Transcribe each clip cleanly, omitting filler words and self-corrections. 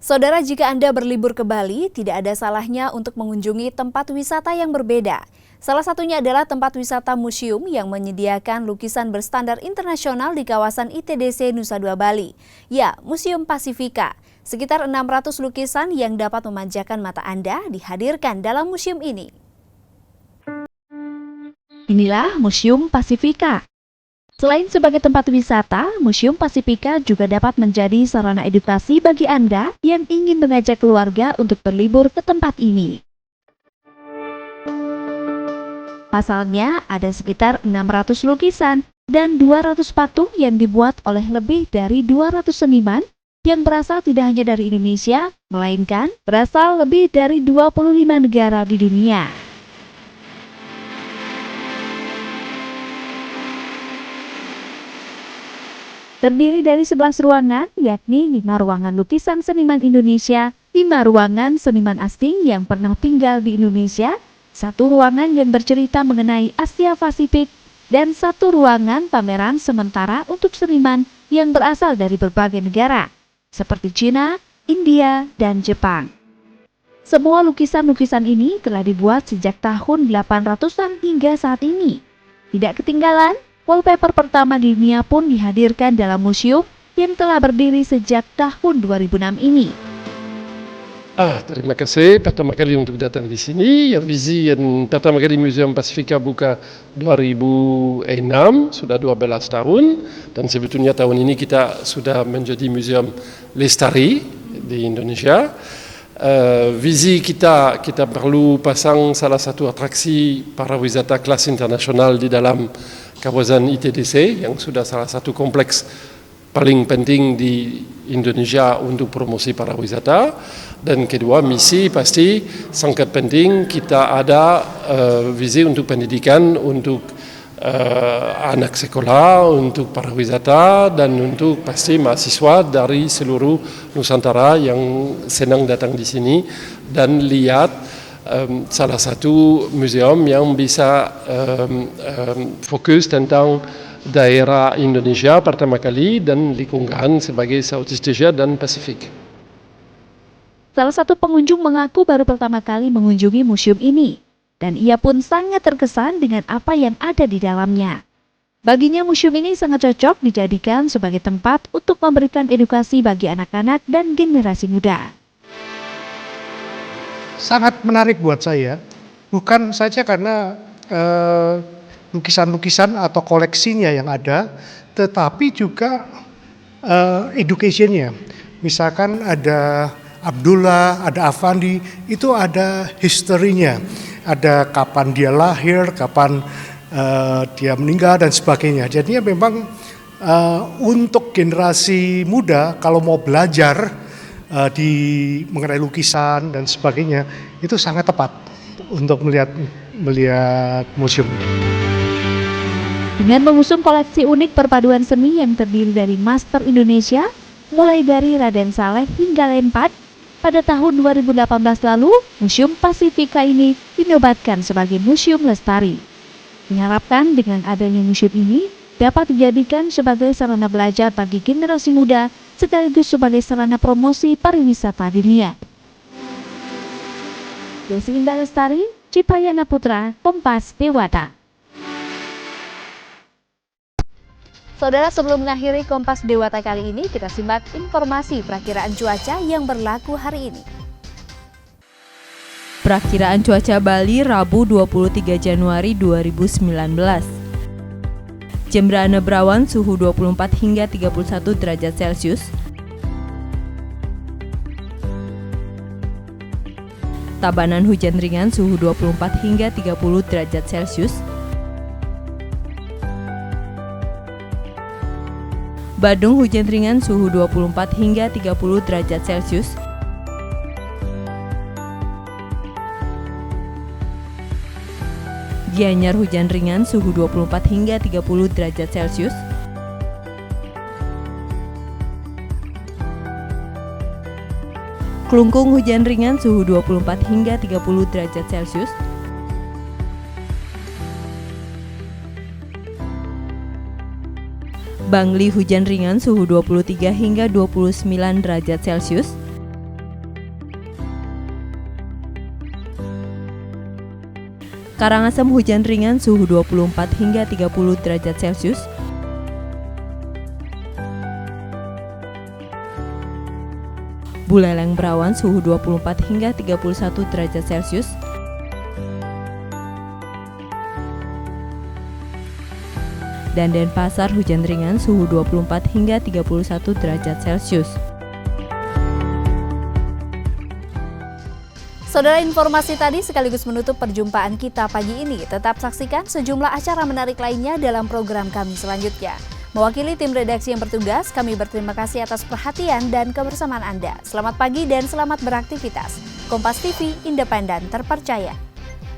Saudara, jika Anda berlibur ke Bali, tidak ada salahnya untuk mengunjungi tempat wisata yang berbeda. Salah satunya adalah tempat wisata museum yang menyediakan lukisan berstandar internasional di kawasan ITDC Nusa Dua Bali. Ya, Museum Pasifika. Sekitar 600 lukisan yang dapat memanjakan mata Anda dihadirkan dalam museum ini. Inilah Museum Pasifika. Selain sebagai tempat wisata, Museum Pasifika juga dapat menjadi sarana edukasi bagi Anda yang ingin mengajak keluarga untuk berlibur ke tempat ini. Pasalnya, ada sekitar 600 lukisan dan 200 patung yang dibuat oleh lebih dari 200 seniman yang berasal tidak hanya dari Indonesia, melainkan berasal lebih dari 25 negara di dunia. Terdiri dari 11 ruangan, yakni 5 ruangan lukisan seniman Indonesia, 5 ruangan seniman asing yang pernah tinggal di Indonesia, 1 ruangan yang bercerita mengenai Asia Pasifik, dan 1 ruangan pameran sementara untuk seniman yang berasal dari berbagai negara, seperti Cina, India, dan Jepang. Semua lukisan-lukisan ini telah dibuat sejak tahun 800-an hingga saat ini. Tidak ketinggalan, wallpaper pertama di dunia pun dihadirkan dalam museum yang telah berdiri sejak tahun 2006 ini. Terima kasih pertama kali untuk datang di sini. Yang pertama kali Museum Pasifika buka 2006, sudah 12 tahun. Dan sebetulnya tahun ini kita sudah menjadi museum lestari di Indonesia. Visi kita perlu pasang salah satu atraksi para wisata kelas internasional di dalam kawasan ITDC yang sudah salah satu kompleks paling penting di Indonesia untuk promosi para wisata. Dan kedua, misi pasti sangat penting, kita ada visi untuk pendidikan, untuk anak sekolah, untuk para wisata, dan untuk pasti mahasiswa dari seluruh Nusantara yang senang datang di sini dan lihat salah satu museum yang bisa fokus tentang daerah Indonesia pertama kali dan lingkungan sebagai Southeast Asia dan Pasifik. Salah satu pengunjung mengaku baru pertama kali mengunjungi museum ini, dan ia pun sangat terkesan dengan apa yang ada di dalamnya. Baginya museum ini sangat cocok dijadikan sebagai tempat untuk memberikan edukasi bagi anak-anak dan generasi muda. Sangat menarik buat saya, bukan saja karena lukisan-lukisan atau koleksinya yang ada, tetapi juga education-nya. Misalkan ada Abdullah, ada Afandi, itu ada history-nya, ada kapan dia lahir, kapan dia meninggal dan sebagainya. Jadinya memang untuk generasi muda kalau mau belajar mengenai lukisan dan sebagainya, itu sangat tepat untuk melihat museum ini. Dengan mengusung koleksi unik perpaduan seni yang terdiri dari master Indonesia, mulai dari Raden Saleh hingga Lempat, pada tahun 2018 lalu, Museum Pasifika ini dinobatkan sebagai museum lestari. Diharapkan dengan adanya museum ini dapat dijadikan sebagai sarana belajar bagi generasi muda sekaligus sebagai sarana promosi pariwisata dunia. Desi Indah Lestari, Cipayana Putra, Kompas Dewata. Saudara, sebelum mengakhiri Kompas Dewata kali ini, kita simak informasi perakiraan cuaca yang berlaku hari ini. Perakiraan cuaca Bali Rabu 23 Januari 2019. Jembrana berawan, suhu 24 hingga 31 derajat Celcius. Tabanan hujan ringan, suhu 24 hingga 30 derajat Celcius. Badung hujan ringan, suhu 24 hingga 30 derajat Celcius. Gianyar hujan ringan, suhu 24 hingga 30 derajat Celcius. Kelungkung hujan ringan, suhu 24 hingga 30 derajat Celcius. Bangli hujan ringan, suhu 23 hingga 29 derajat Celcius. Karangasem hujan ringan suhu 24 hingga 30 derajat Celcius. Buleleng berawan suhu 24 hingga 31 derajat Celcius. Dan Denpasar hujan ringan suhu 24 hingga 31 derajat Celcius. Saudara, informasi tadi sekaligus menutup perjumpaan kita pagi ini. Tetap saksikan sejumlah acara menarik lainnya dalam program kami selanjutnya. Mewakili tim redaksi yang bertugas, kami berterima kasih atas perhatian dan kebersamaan Anda. Selamat pagi dan selamat beraktivitas. Kompas TV, independen, terpercaya.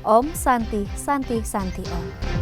Om Santi, Santi, Santi Om.